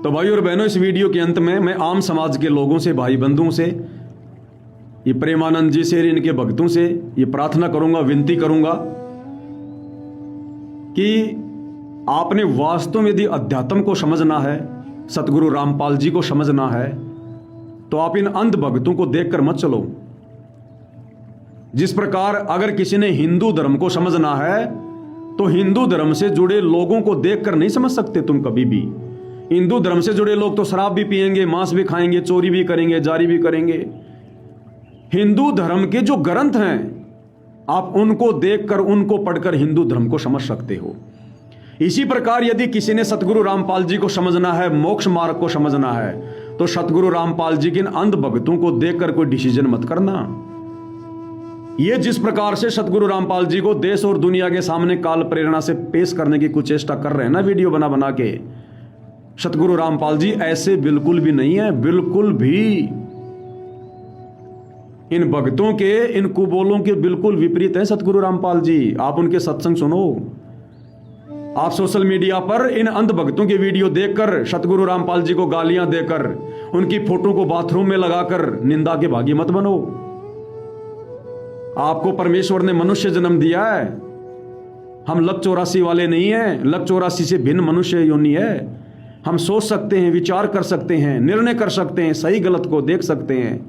तो भाई और बहनों, इस वीडियो के अंत में मैं आम समाज के लोगों से, भाई बंधुओं से, ये प्रेमानंद जी से, इनके भक्तों से ये प्रार्थना करूंगा, विनती करूंगा कि आपने वास्तव में यदि अध्यात्म को समझना है, सतगुरु रामपाल जी को समझना है, तो आप इन अंध भक्तों को देखकर मत चलो। जिस प्रकार अगर किसी ने हिंदू धर्म को समझना है तो हिंदू धर्म से जुड़े लोगों को देखकर नहीं समझ सकते तुम कभी भी। हिंदू धर्म से जुड़े लोग तो शराब भी पिएंगे, मांस भी खाएंगे, चोरी भी करेंगे, जारी भी करेंगे। हिंदू धर्म के जो ग्रंथ हैं आप उनको देखकर, उनको पढ़कर हिंदू धर्म को समझ सकते हो। इसी प्रकार यदि किसी ने सतगुरु रामपाल जी को समझना है, मोक्ष मार्ग को समझना है, तो सतगुरु रामपाल जी के इन अंध भक्तों को देखकर कोई डिसीजन मत करना। ये जिस प्रकार से सतगुरु रामपाल जी को देश और दुनिया के सामने काल प्रेरणा से पेश करने की कुछ चेष्टा कर रहे हैं ना, वीडियो बना बना के, सतगुरु रामपाल जी ऐसे बिल्कुल भी नहीं है, बिल्कुल भी। इन भक्तों के, इन कुबोलों के बिल्कुल विपरीत है सतगुरु रामपाल जी। आप उनके सत्संग सुनो। आप सोशल मीडिया पर इन अंध भक्तों के वीडियो देखकर, सतगुरु रामपाल जी को गालियां देकर, उनकी फोटो को बाथरूम में लगाकर निंदा के भागी मत बनो। आपको परमेश्वर ने मनुष्य जन्म दिया है। हम लक 84 वाले नहीं हैं। लक 84 से भिन्न मनुष्य योनि है। हम सोच सकते हैं, विचार कर सकते हैं, निर्णय कर सकते हैं, सही गलत को देख सकते हैं।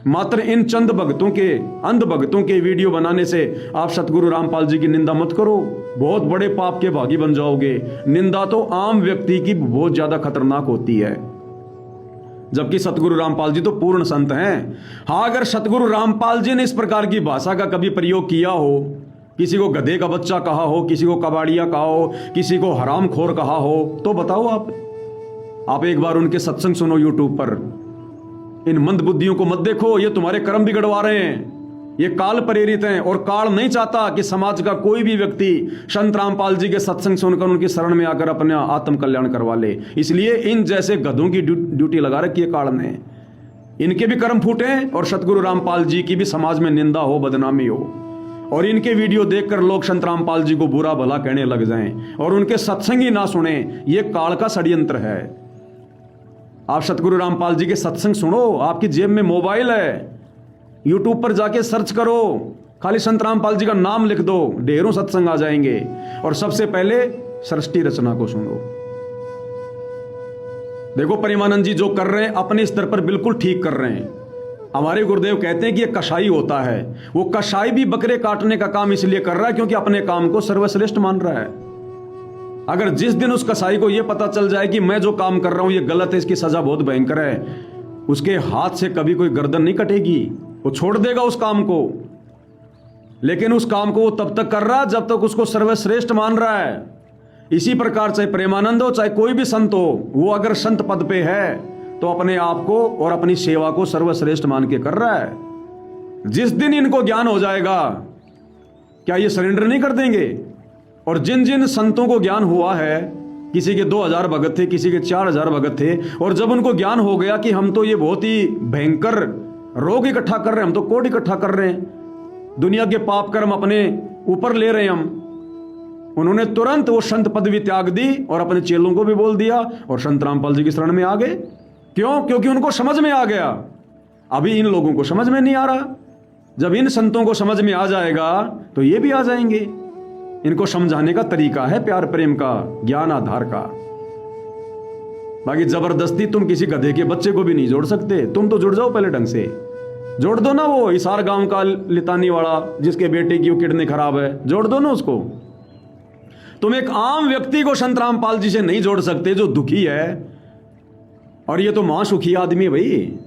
मात्र इन चंद भक्तों के, अंध भक्तों के वीडियो बनाने से आप सतगुरु रामपाल जी की निंदा मत करो, बहुत बड़े पाप के भागी बन जाओगे। निंदा तो आम व्यक्ति की बहुत ज्यादा खतरनाक होती है, जबकि सतगुरु रामपाल जी तो पूर्ण संत हैं। हाँ, अगर सतगुरु रामपाल जी ने इस प्रकार की भाषा का कभी प्रयोग किया हो, किसी को गधे का बच्चा कहा हो, किसी को कबाड़िया कहा हो, किसी को हरामखोर कहा हो, तो बताओ आप एक बार उनके सत्संग सुनो यूट्यूब पर। इन मंद बुद्धियों को मत देखो, ये तुम्हारे कर्म बिगड़वा रहे हैं। ये काल प्रेरित हैं और काल नहीं चाहता कि समाज का कोई भी व्यक्ति संत रामपाल जी के सत्संग सुनकर उनकी शरण में आकर अपना आत्म कल्याण करवा ले। इसलिए इन जैसे गधों की ड्यूटी लगा रखी है काल ने। इनके भी कर्म फूटे और सतगुरु रामपाल जी की भी समाज में निंदा हो, बदनामी हो, और इनके वीडियो देखकर लोग संत रामपाल जी को बुरा भला कहने लग जाएं और उनके सत्संग ही ना सुने। ये काल का षड्यंत्र है। आप सतगुरु रामपाल जी के सत्संग सुनो। आपकी जेब में मोबाइल है, यूट्यूब पर जाके सर्च करो, खाली संत रामपाल जी का नाम लिख दो, ढेरों सत्संग आ जाएंगे। और सबसे पहले सृष्टि रचना को सुनो। देखो प्रेमानंद जी जो कर रहे हैं अपने स्तर पर बिल्कुल ठीक कर रहे हैं। हमारे गुरुदेव कहते हैं कि ये कसाई होता है। वो कसाई भी बकरे काटने का काम इसलिए कर रहा है क्योंकि अपने काम को सर्वश्रेष्ठ मान रहा है। अगर जिस दिन उस कसाई को यह पता चल जाए कि मैं जो काम कर रहा हूं ये गलत है, इसकी सजा बहुत भयंकर है, उसके हाथ से कभी कोई गर्दन नहीं कटेगी, वो छोड़ देगा उस काम को। लेकिन उस काम को वो तब तक कर रहा है जब तक उसको सर्वश्रेष्ठ मान रहा है। इसी प्रकार चाहे प्रेमानंद हो, चाहे कोई भी संत हो, वो अगर संत पद पे है तो अपने आप को और अपनी सेवा को सर्वश्रेष्ठ मान के कर रहा है। जिस दिन इनको ज्ञान हो जाएगा, क्या ये सरेंडर नहीं कर देंगे? और जिन जिन संतों को ज्ञान हुआ है, किसी के 2000 भगत थे, किसी के 4000 भगत थे, और जब उनको ज्ञान हो गया कि हम तो ये बहुत ही भयंकर रोग इकट्ठा कर रहे हैं, हम तो कोड इकट्ठा कर रहे हैं, दुनिया के पाप कर्म अपने ऊपर ले रहे हैं हम, उन्होंने तुरंत वो संत पदवी त्याग दी और अपने चेलों को भी बोल दिया और संत रामपाल जी की शरण में आ गए। क्यों? क्योंकि उनको समझ में आ गया। अभी इन लोगों को समझ में नहीं आ रहा। जब इन संतों को समझ में आ जाएगा तो ये भी आ जाएंगे। इनको समझाने का तरीका है प्यार प्रेम का, ज्ञान आधार का। बाकी जबरदस्ती तुम किसी गधे के बच्चे को भी नहीं जोड़ सकते। तुम तो जुड़ जाओ पहले ढंग से, जोड़ दो ना। वो हिसार गांव का लितानी वाला जिसके बेटे की किडनी खराब है, जोड़ दो ना उसको। तुम एक आम व्यक्ति को संत रामपाल जी से नहीं जोड़ सकते जो दुखी है। और ये तो महासुखी आदमी है भाई,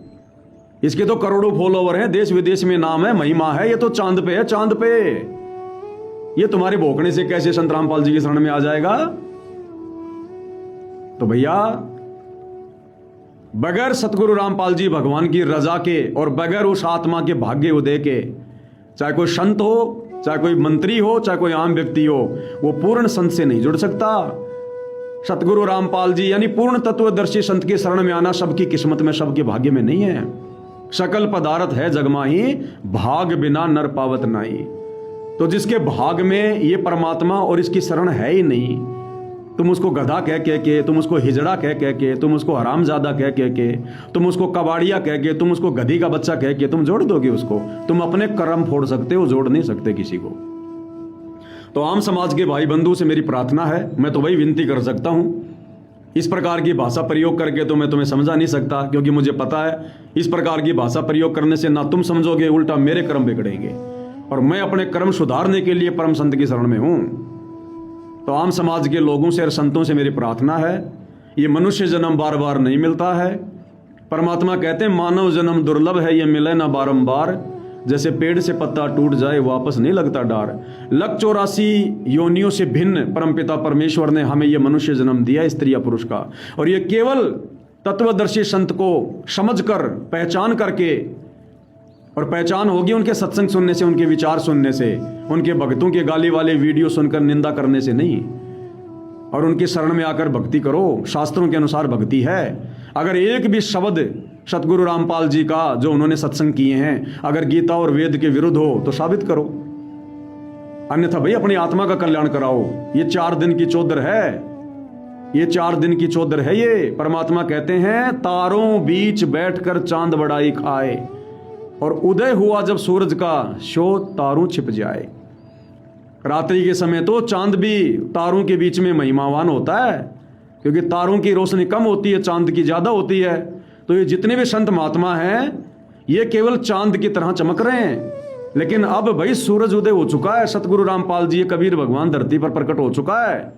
इसके तो करोड़ों फॉलोवर हैं, देश विदेश में नाम है, महिमा है। ये तो चांद पे है, चांद पे। ये तुम्हारे भोंकने से कैसे संत रामपाल जी की शरण में आ जाएगा? तो भैया, बगैर सतगुरु रामपाल जी भगवान की रजा के और बगैर उस आत्मा के भाग्य उदय के, चाहे कोई संत हो, चाहे कोई मंत्री हो, चाहे कोई आम व्यक्ति हो, वो पूर्ण संत से नहीं जुड़ सकता। सतगुरु रामपाल जी यानी पूर्ण तत्वदर्शी संत की शरण में आना सबकी किस्मत में, सबके भाग्य में नहीं है। सकल पदार्थ है जगमाही, भाग बिना नर पावत नाई। तो जिसके भाग में ये परमात्मा और इसकी शरण है ही नहीं, तुम उसको गधा कह के, तुम उसको हिजड़ा कह के, तुम उसको हरामजादा कह के, तुम उसको कबाड़िया कह के, तुम उसको गधी का बच्चा कह के तुम जोड़ दोगे उसको? तुम अपने कर्म फोड़ सकते हो, जोड़ नहीं सकते किसी को। तो आम समाज के भाई बंधु से मेरी प्रार्थना है, मैं तो वही विनती कर सकता हूं, इस प्रकार की भाषा प्रयोग करके तो मैं तुम्हें समझा नहीं सकता, क्योंकि मुझे पता है इस प्रकार की भाषा प्रयोग करने से ना तुम समझोगे, उल्टा मेरे कर्म बिगड़ेंगे, और मैं अपने कर्म सुधारने के लिए परम संत की शरण में हूं। तो आम समाज के लोगों से और संतों से मेरी प्रार्थना है, ये मनुष्य जन्म बार बार नहीं मिलता है। परमात्मा कहते हैं मानव जन्म दुर्लभ है, ये मिले ना बारंबार, जैसे पेड़ से पत्ता टूट जाए वापस नहीं लगता डार। 184 योनियों से भिन्न परमपिता परमेश्वर ने हमें यह मनुष्य जन्म दिया, स्त्री या पुरुष का, और ये केवल तत्वदर्शी संत को समझकर पहचान करके, और पहचान होगी उनके सत्संग सुनने से, उनके विचार सुनने से, उनके भक्तों के गाली वाले वीडियो सुनकर निंदा करने से नहीं, और उनकी शरण में आकर भक्ति करो। शास्त्रों के अनुसार भक्ति है। अगर एक भी शब्द सतगुरु रामपाल जी का जो उन्होंने सत्संग किए हैं अगर गीता और वेद के विरुद्ध हो तो साबित करो, अन्यथा भाई अपनी आत्मा का कल्याण कराओ। ये 4 दिन की चौधर है, ये 4 दिन की चौधर है। ये परमात्मा कहते हैं तारों बीच बैठकर चांद बड़ाई खाए, और उदय हुआ जब सूरज का शो तारों छिप जाए। रात्रि के समय तो चांद भी तारों के बीच में महिमावान होता है, क्योंकि तारों की रोशनी कम होती है, चांद की ज्यादा होती है। तो ये जितने भी संत महात्मा हैं ये केवल चांद की तरह चमक रहे हैं, लेकिन अब भाई सूरज उदय हो चुका है। सतगुरु रामपाल जी, कबीर भगवान धरती पर प्रकट हो चुका है,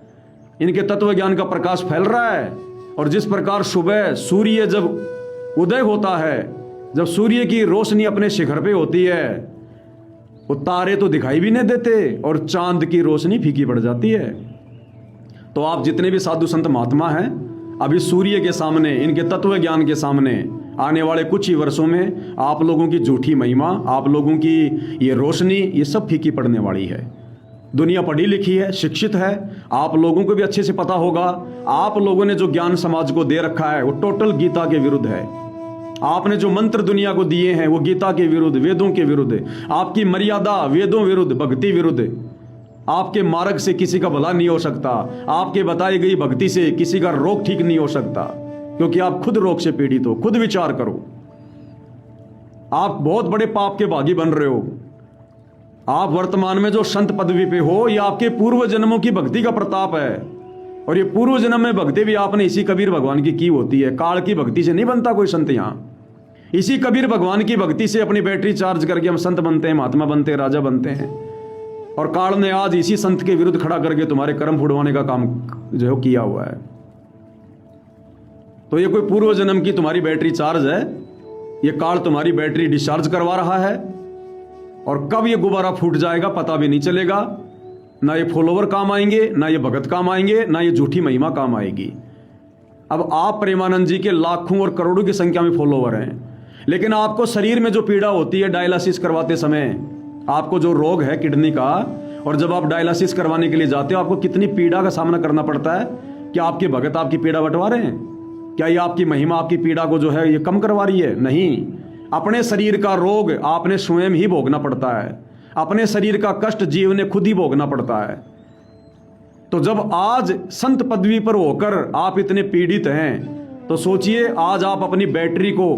इनके तत्व ज्ञान का प्रकाश फैल रहा है। और जिस प्रकार सुबह सूर्य जब उदय होता है, जब सूर्य की रोशनी अपने शिखर पे होती है, वो तारे तो दिखाई भी नहीं देते और चांद की रोशनी फीकी पड़ जाती है। तो आप जितने भी साधु संत महात्मा हैं, अभी सूर्य के सामने, इनके तत्व ज्ञान के सामने आने वाले कुछ ही वर्षों में आप लोगों की झूठी महिमा, आप लोगों की ये रोशनी, ये सब फीकी पड़ने वाली है। दुनिया पढ़ी लिखी है, शिक्षित है, आप लोगों को भी अच्छे से पता होगा। आप लोगों ने जो ज्ञान समाज को दे रखा है वो टोटल गीता के विरुद्ध है। आपने जो मंत्र दुनिया को दिए हैं वो गीता के विरुद्ध, वेदों के विरुद्ध। आपकी मर्यादा वेदों विरुद्ध, भक्ति विरुद्ध। आपके मार्ग से किसी का भला नहीं हो सकता, आपके बताई गई भक्ति से किसी का रोग ठीक नहीं हो सकता, क्योंकि आप खुद रोग से पीड़ित हो। खुद विचार करो, आप बहुत बड़े पाप के भागी बन रहे हो। आप वर्तमान में जो संत पदवी पे हो, ये आपके पूर्व जन्मों की भक्ति का प्रताप है, और ये पूर्व जन्म में भक्ति भी आपने इसी कबीर भगवान की होती है। काल की भक्ति से नहीं बनता कोई संत। यहां इसी कबीर भगवान की भक्ति से अपनी बैटरी चार्ज करके हम संत बनते हैं, महात्मा बनते हैं, राजा बनते हैं। और काल ने आज इसी संत के विरुद्ध खड़ा करके तुम्हारे कर्म फुड़वाने का काम जो किया हुआ है। तो ये कोई पूर्व जन्म की तुम्हारी बैटरी चार्ज है, ये काल तुम्हारी बैटरी डिस्चार्ज करवा रहा है, और कब ये गुब्बारा फूट जाएगा पता भी नहीं चलेगा। ना ये फॉलोवर काम आएंगे, ना ये भगत काम आएंगे, ना ये झूठी महिमा काम आएगी। अब आप प्रेमानंद जी के लाखों और करोड़ों की संख्या में फॉलोवर हैं, लेकिन आपको शरीर में जो पीड़ा होती है डायलिसिस करवाते समय, आपको जो रोग है किडनी का, और जब आप डायलिसिस करवाने के लिए जाते हो आपको कितनी पीड़ा का सामना करना पड़ता है। क्या आपके भगत आपकी पीड़ा बंटवा रहे हैं? क्या ये आपकी महिमा आपकी पीड़ा को जो है ये कम करवा रही है? नहीं, अपने शरीर का रोग आपने स्वयं ही भोगना पड़ता है, अपने शरीर का कष्ट जीव ने खुद ही भोगना पड़ता है। तो जब आज संत पदवी पर होकर आप इतने पीड़ित हैं, तो सोचिए आज आप अपनी बैटरी को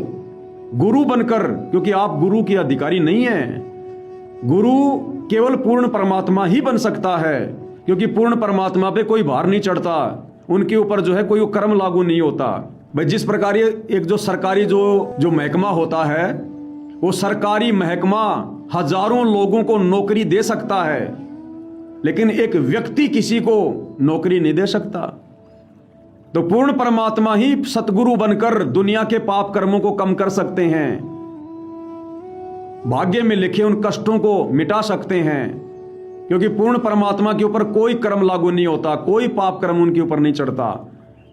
गुरु बनकर, क्योंकि आप गुरु के अधिकारी नहीं हैं, गुरु केवल पूर्ण परमात्मा ही बन सकता है, क्योंकि पूर्ण परमात्मा पे कोई भार नहीं चढ़ता, उनके ऊपर जो है कोई कर्म लागू नहीं होता। भाई जिस प्रकार ये एक जो सरकारी जो महकमा होता है, वो सरकारी महकमा हजारों लोगों को नौकरी दे सकता है, लेकिन एक व्यक्ति किसी को नौकरी नहीं दे सकता। तो पूर्ण परमात्मा ही सतगुरु बनकर दुनिया के पाप कर्मों को कम कर सकते हैं, भाग्य में लिखे उन कष्टों को मिटा सकते हैं, क्योंकि पूर्ण परमात्मा के ऊपर कोई कर्म लागू नहीं होता, कोई पाप कर्म उनके ऊपर नहीं चढ़ता।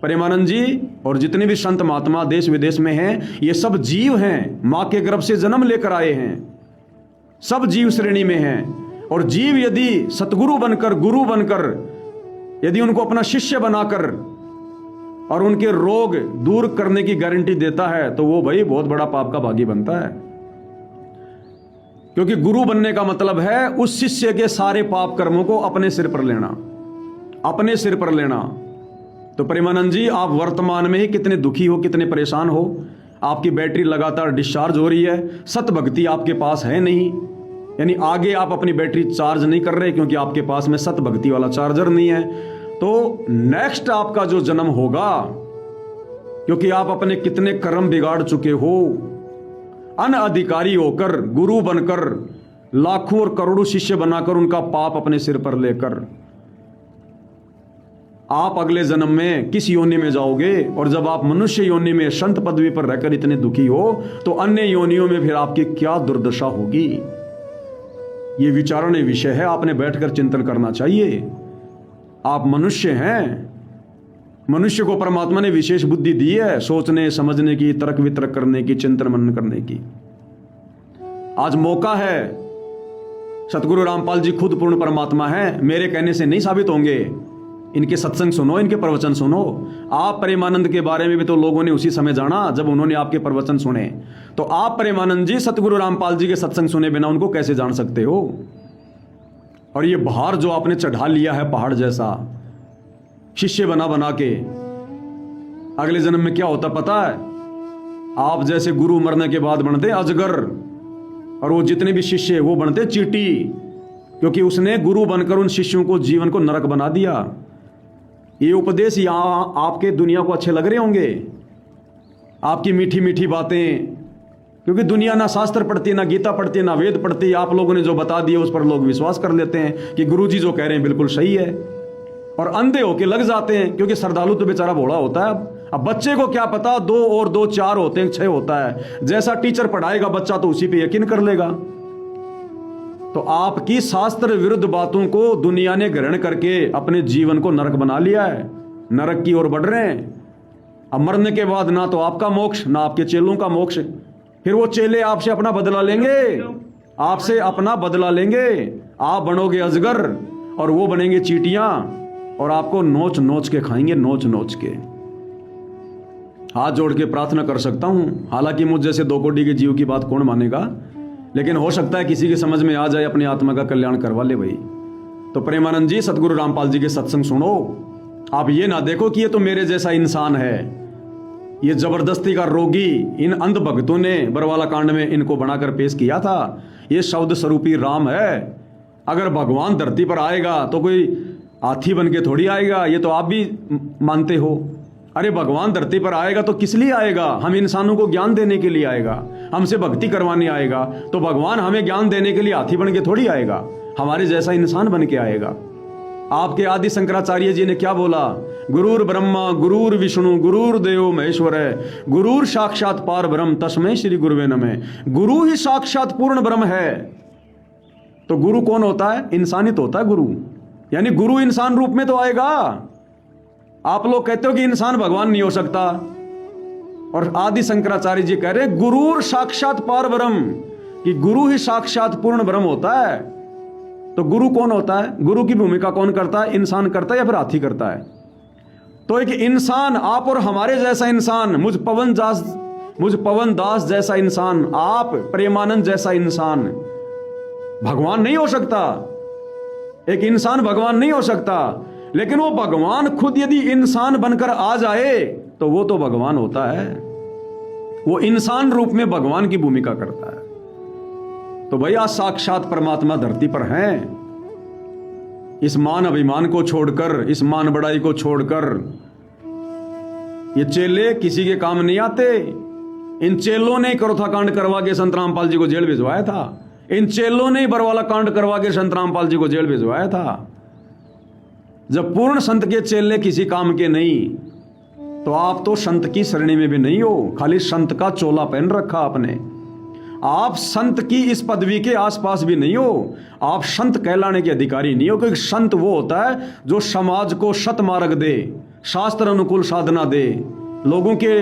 प्रेमानंद जी और जितने भी संत महात्मा देश विदेश में हैं, ये सब जीव हैं, मां के गर्भ से जन्म लेकर आए हैं, सब जीव श्रेणी में हैं। और जीव यदि सतगुरु बनकर, गुरु बनकर, यदि उनको अपना शिष्य बनाकर और उनके रोग दूर करने की गारंटी देता है, तो वो भाई बहुत बड़ा पाप का भागी बनता है। क्योंकि गुरु बनने का मतलब है उस शिष्य के सारे पाप कर्मों को अपने सिर पर लेना, अपने सिर पर लेना। तो प्रेमानंद जी, आप वर्तमान में ही कितने दुखी हो, कितने परेशान हो। आपकी बैटरी लगातार डिस्चार्ज हो रही है, सत भक्ति आपके पास है नहीं, यानी आगे आप अपनी बैटरी चार्ज नहीं कर रहे क्योंकि आपके पास में सत भक्ति वाला चार्जर नहीं है। तो नेक्स्ट आपका जो जन्म होगा, क्योंकि आप अपने कितने कर्म बिगाड़ चुके हो, अनअधिकारी होकर, गुरु बनकर, लाखों और करोड़ों शिष्य बनाकर उनका पाप अपने सिर पर लेकर आप अगले जन्म में किस योनि में जाओगे। और जब आप मनुष्य योनि में संत पदवी पर रहकर इतने दुखी हो, तो अन्य योनियों में फिर आपकी क्या दुर्दशा होगी। ये विचारणीय विषय है, आपने बैठकर चिंतन करना चाहिए। आप मनुष्य हैं, मनुष्य को परमात्मा ने विशेष बुद्धि दी है, सोचने समझने की, तर्क वितर्क करने की, चिंतन मनन करने की। आज मौका है। सतगुरु रामपाल जी खुद पूर्ण परमात्मा है, मेरे कहने से नहीं साबित होंगे। इनके सत्संग सुनो, इनके प्रवचन सुनो। आप प्रेमानंद के बारे में भी तो लोगों ने उसी समय जाना जब उन्होंने आपके प्रवचन सुने। तो आप प्रेमानंद जी सतगुरु रामपाल जी के सत्संग सुने बिना उनको कैसे जान सकते हो। और ये भार जो आपने चढ़ा लिया है पहाड़ जैसा, शिष्य बना बना के, अगले जन्म में क्या होता पता है। आप जैसे गुरु मरने के बाद बनते अजगर, और वो जितने भी शिष्य वो बनते चींटी, क्योंकि उसने गुरु बनकर उन शिष्यों को जीवन को नरक बना दिया। ये उपदेश यहां आपके दुनिया को अच्छे लग रहे होंगे, आपकी मीठी मीठी बातें, क्योंकि दुनिया ना शास्त्र पढ़ती, ना गीता पढ़ती, ना वेद पढ़ती। आप लोगों ने जो बता दिया उस पर लोग विश्वास कर लेते हैं कि गुरुजी जो कह रहे हैं बिल्कुल सही है, और अंधे होके लग जाते हैं। क्योंकि श्रद्धालु तो बेचारा भोला होता है। अब बच्चे को क्या पता, 2 और 2 4 होते हैं, 6 होता है। जैसा टीचर पढ़ाएगा बच्चा तो उसी पे यकीन कर लेगा। तो आपकी शास्त्र विरुद्ध बातों को दुनिया ने ग्रहण करके अपने जीवन को नरक बना लिया है, नरक की ओर बढ़ रहे हैं। अब मरने के बाद ना तो आपका मोक्ष, ना आपके चेलों का मोक्ष। फिर वो चेले आपसे अपना बदला लेंगे, आपसे अपना बदला लेंगे। आप बनोगे अजगर और वो बनेंगे चींटियां, और आपको नोच नोच के खाएंगे, नोच नोच के। हाथ जोड़ के प्रार्थना कर सकता हूं, हालांकि मुझ जैसे 2 कोटि के जीव की बात कौन मानेगा, लेकिन हो सकता है किसी की समझ में आ जाए, अपनी आत्मा का कल्याण करवा ले भाई। तो प्रेमानंद जी सतगुरु रामपाल जी के सत्संग सुनो। आप ये ना देखो कि ये तो मेरे जैसा इंसान है, ये जबरदस्ती का रोगी इन अंध भक्तों ने बरवाला कांड में इनको बनाकर पेश किया था। ये शब्द स्वरूपी राम है। अगर भगवान धरती पर आएगा तो कोई हाथी बन के थोड़ी आएगा, ये तो आप भी मानते हो। अरे भगवान धरती पर आएगा तो किस लिए आएगा, हम इंसानों को ज्ञान देने के लिए आएगा, हमसे भक्ति करवाने आएगा। तो भगवान हमें ज्ञान देने के लिए हाथी बन के थोड़ी आएगा, हमारे जैसा इंसान बन के आएगा। आपके आदि शंकराचार्य जी ने क्या बोला, गुरुर ब्रह्मा गुरुर विष्णु गुरुर देव महेश्वर है, गुरुर साक्षात पार ब्रह्म तस्मै श्री गुरुवे नमः। गुरु ही साक्षात पूर्ण ब्रह्म है। तो गुरु कौन होता है, इंसानित होता है गुरु, यानी गुरु इंसान रूप में तो आएगा। आप लोग कहते हो कि इंसान भगवान नहीं हो सकता, और आदि शंकराचार्य जी कह रहे गुरुर साक्षात पार ब्रह्म, कि गुरु ही साक्षात पूर्ण ब्रह्म होता है। तो गुरु कौन होता है, गुरु की भूमिका कौन करता है, इंसान करता है या फिर हाथी करता है। तो एक इंसान, आप और हमारे जैसा इंसान, मुझ पवन दास जैसा इंसान, आप प्रेमानंद जैसा इंसान भगवान नहीं हो सकता। एक इंसान भगवान नहीं हो सकता, लेकिन वो भगवान खुद यदि इंसान बनकर आ जाए तो वो तो भगवान होता है। वो इंसान रूप में भगवान की भूमिका करता है। तो भैया साक्षात परमात्मा धरती पर हैं। इस मान अभिमान को छोड़कर, इस मान बड़ाई को छोड़कर, ये चेले किसी के काम नहीं आते। इन चेलों ने करोथा कांड करवा के संत रामपाल जी को जेल भिजवाया था। इन चेलों ने बरवाला कांड करवा के संत रामपाल जी को जेल भिजवाया था। जब पूर्ण संत के चेले किसी काम के नहीं, तो आप तो संत की श्रेणी में भी नहीं हो, खाली संत का चोला पहन रखा आपने। आप संत की इस पदवी के आसपास भी नहीं हो, आप संत कहलाने के अधिकारी नहीं हो। क्योंकि संत वो होता है जो समाज को सत मार्ग दे, शास्त्र अनुकूल साधना दे, लोगों के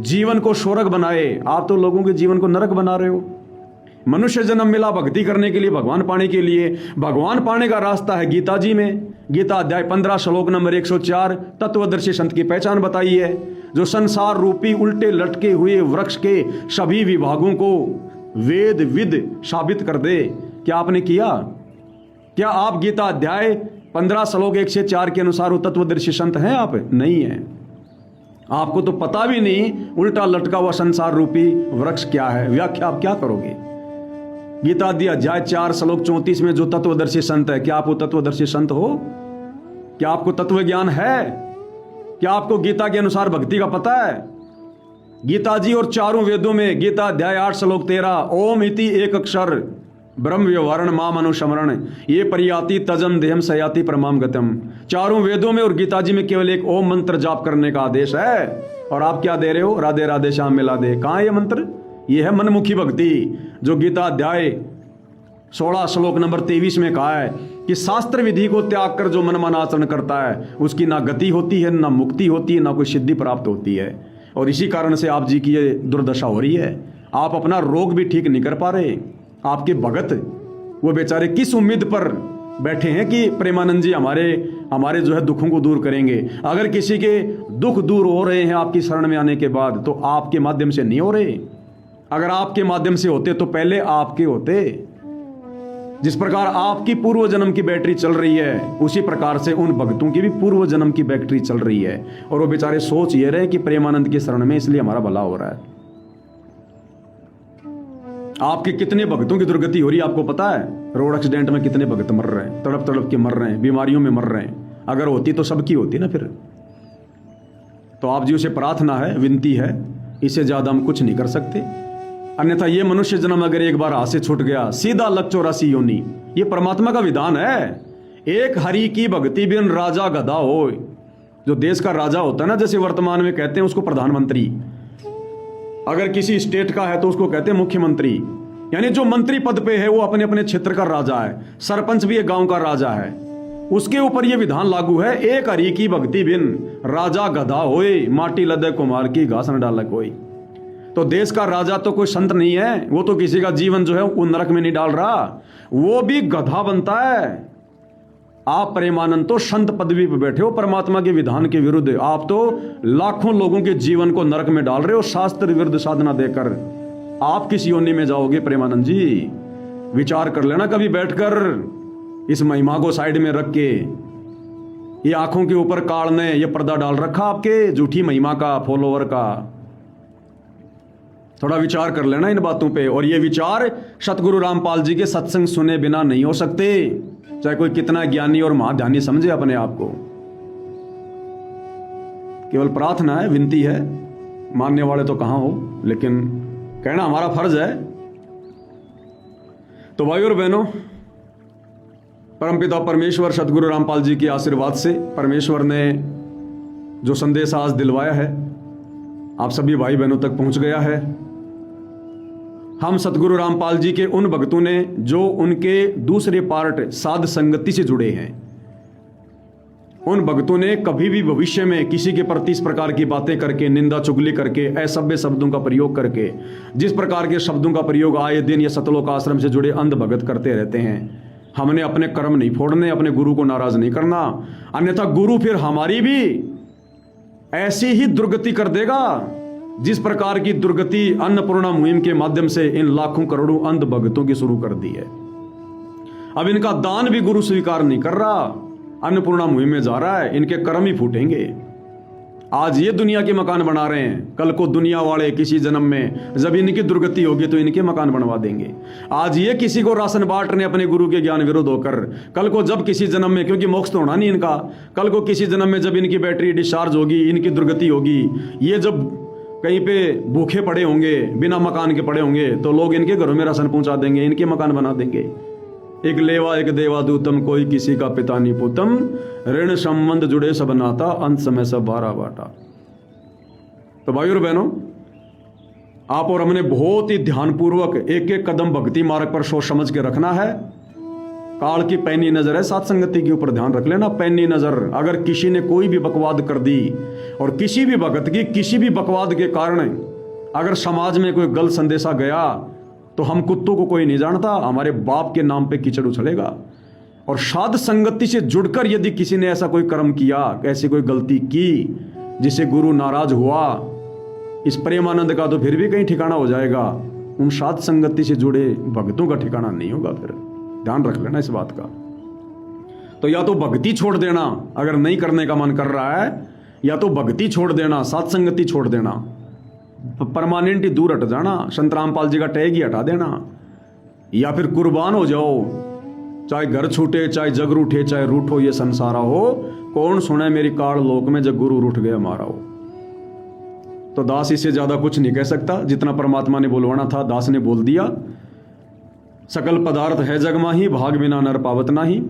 जीवन को स्वर्ग बनाए। आप तो लोगों के जीवन को नरक बना रहे हो। मनुष्य जन्म मिला भक्ति करने के लिए, भगवान पाने के लिए। भगवान पाने का रास्ता है गीता जी में। गीता अध्याय 15 श्लोक नंबर 104 तत्वदर्शी संत की पहचान बताई है, जो संसार रूपी उल्टे लटके हुए वृक्ष के सभी विभागों को वेद विद साबित कर दे। क्या आपने किया? क्या आप गीता अध्याय 15 श्लोक 1 से 4 के अनुसार वो तत्वदर्शी संत हैं आप? नहीं है। आपको तो पता भी नहीं उल्टा लटका हुआ संसार रूपी वृक्ष क्या है, व्याख्या आप क्या करोगे? गीता दी अध्याय 4 श्लोक 34 में जो तत्वदर्शी संत है, क्या आप वो तत्वदर्शी संत हो? क्या आपको तत्व ज्ञान है? क्या आपको गीता के अनुसार भक्ति का पता है? गीता जी और चारों वेदों में गीता अध्याय 8 श्लोक 13 ओम इति एक अक्षर ब्रह्म व्यवहारण माम अनुस्मरण ये परियाति तजम देहम सयाति परमाम गतम। चारों वेदों में और गीता जी में केवल एक ओम मंत्र जाप करने का आदेश है, और आप क्या दे रहे हो? राधे राधे श्याम मिला दे। कहां है ये मंत्र? ये है मनमुखी भक्ति, जो गीता अध्याय 16 श्लोक नंबर 23 में कहा है कि शास्त्र विधि को त्याग कर जो मनमाना आचरण करता है उसकी ना गति होती है, ना मुक्ति होती है, ना कोई सिद्धि प्राप्त होती है। और इसी कारण से आप जी की ये दुर्दशा हो रही है। आप अपना रोग भी ठीक नहीं कर पा रहे। आपके भगत वो बेचारे किस उम्मीद पर बैठे हैं कि प्रेमानंद जी हमारे जो है दुखों को दूर करेंगे। अगर किसी के दुख दूर हो रहे हैं आपकी शरण में आने के बाद, तो आपके माध्यम से नहीं हो रहे। अगर आपके माध्यम से होते तो पहले आपके होते। जिस प्रकार आपकी पूर्व जन्म की बैटरी चल रही है, उसी प्रकार से उन भक्तों की भी पूर्व जन्म की बैटरी चल रही है। और वो बेचारे सोच ये रहे कि प्रेमानंद की शरण में इसलिए हमारा भला हो रहा है। आपके कितने भक्तों की दुर्गति हो रही है आपको पता है? रोड एक्सीडेंट में कितने भक्त मर रहे हैं, तड़प तड़प के मर रहे हैं, बीमारियों में मर रहे हैं। अगर होती तो सबकी होती ना फिर। तो आप जी से प्रार्थना है, विनती है, इससे ज्यादा हम कुछ नहीं कर सकते। अन्यथा ये मनुष्य जन्म अगर एक बार हाथ से छूट गया, सीधा लग 84 योनि। ये परमात्मा का विधान है। एक हरि की भक्ति बिन राजा गधा हो। जो देश का राजा होता है ना, जैसे वर्तमान में कहते हैं उसको प्रधानमंत्री, अगर किसी स्टेट का है तो उसको कहते हैं मुख्यमंत्री। यानी जो मंत्री पद पे है वो अपने अपने क्षेत्र का राजा है। सरपंच भी एक गांव का राजा है। उसके ऊपर ये विधान लागू है, एक हरि की भक्ति बिन राजा गधा होए, माटी लदे कुमार की घास न डाले कोई। तो देश का राजा तो कोई संत नहीं है, वो तो किसी का जीवन जो है वो नरक में नहीं डाल रहा, वो भी गधा बनता है। आप प्रेमानंद तो संत पदवी पर बैठे हो परमात्मा के विधान के विरुद्ध। आप तो लाखों लोगों के जीवन को नरक में डाल रहे हो शास्त्र विरुद्ध साधना देकर। आप किस योनि में जाओगे प्रेमानंद जी? विचार कर लेना कभी बैठकर। इस महिमा को साइड में रख के ये आंखों के ऊपर काल ने ये पर्दा डाल रखा आपके झूठी महिमा का, फॉलोवर का। थोड़ा विचार कर लेना इन बातों पे। और ये विचार सतगुरु रामपाल जी के सत्संग सुने बिना नहीं हो सकते, चाहे कोई कितना ज्ञानी और महाध्यानी समझे अपने आप को। केवल प्रार्थना है, विनती है, मानने वाले तो कहां हो, लेकिन कहना हमारा फर्ज है। तो भाई और बहनों, परमपिता परमेश्वर सतगुरु रामपाल जी के आशीर्वाद से परमेश्वर ने जो संदेश आज दिलवाया है आप सभी भाई बहनों तक पहुंच गया है। हम सतगुरु रामपाल जी के उन भक्तों ने जो उनके दूसरे पार्ट साध संगति से जुड़े हैं, उन भक्तों ने कभी भी भविष्य में किसी के प्रति इस प्रकार की बातें करके, निंदा चुगली करके, असभ्य शब्दों का प्रयोग करके, जिस प्रकार के शब्दों का प्रयोग आए दिन ये सतलोक आश्रम से जुड़े अंध भगत करते रहते हैं, हमने अपने कर्म नहीं फोड़ने, अपने गुरु को नाराज नहीं करना। अन्यथा गुरु फिर हमारी भी ऐसी ही दुर्गति कर देगा जिस प्रकार की दुर्गति अन्नपूर्णा मुहिम के माध्यम से इन लाखों करोड़ों अंध भक्तों की शुरू कर दी है। अब इनका दान भी गुरु स्वीकार नहीं कर रहा, अन्नपूर्णा मुहिम में जा रहा है, इनके कर्म ही फूटेंगे। आज ये दुनिया के मकान बना रहे हैं, कल को दुनिया वाले किसी जन्म में जब इनकी दुर्गति होगी तो इनके मकान बनवा देंगे। आज ये किसी को राशन बांट रहे अपने गुरु के ज्ञान विरुद्ध होकर, कल को जब किसी जन्म में, क्योंकि मोक्ष तो होना नहीं इनका, कल को किसी जन्म में जब इनकी बैटरी डिस्चार्ज होगी, इनकी दुर्गति होगी, ये जब कहीं पे भूखे पड़े होंगे, बिना मकान के पड़े होंगे, तो लोग इनके घरों में राशन पहुंचा देंगे, इनके मकान बना देंगे। एक लेवा एक देवा दूतम, कोई किसी का पिता नहीं पुतम, ऋण संबंध जुड़े सब नाता, अंत समय सब बारा बाटा। तो भाई और बहनों, आप और हमने बहुत ही ध्यानपूर्वक एक एक कदम भक्ति मार्ग पर सोच समझ के रखना है। काल की पैनी नजर है, साथ संगति के ऊपर ध्यान रख लेना। पैनी नजर, अगर किसी ने कोई भी बकवाद कर दी, और किसी भी भगत की किसी भी बकवाद के कारण अगर समाज में कोई गलत संदेशा गया, तो हम कुत्तों को कोई नहीं जानता, हमारे बाप के नाम पे कीचड़ उछलेगा। और साध संगति से जुड़कर यदि किसी ने ऐसा कोई कर्म किया, ऐसी कोई गलती की जिसे गुरु नाराज हुआ, इस प्रेमानंद का तो फिर भी कहीं ठिकाना हो जाएगा, उन साध संगति से जुड़े भक्तों का ठिकाना नहीं होगा। फिर ध्यान रख लेना इस बात का। तो या तो भक्ति छोड़ देना अगर नहीं करने का मन कर रहा है, या तो भक्ति छोड़ देना, सत्संगति छोड़ देना, परमानेंट ही दूर हट जाना, संत रामपाल जी का टैग ही हटा देना, या फिर कुर्बान हो जाओ, चाहे घर छूटे, चाहे जग रूठे, चाहे रूठो ये संसारा हो, कौन सुने मेरी काल लोक में जब गुरु रूठ गया हमारा हो। तो दास इससे ज्यादा कुछ नहीं कह सकता, जितना परमात्मा ने बोलवाना था दास ने बोल दिया। सकल पदार्थ है जग माही, भाग बिना नर पावत नाही।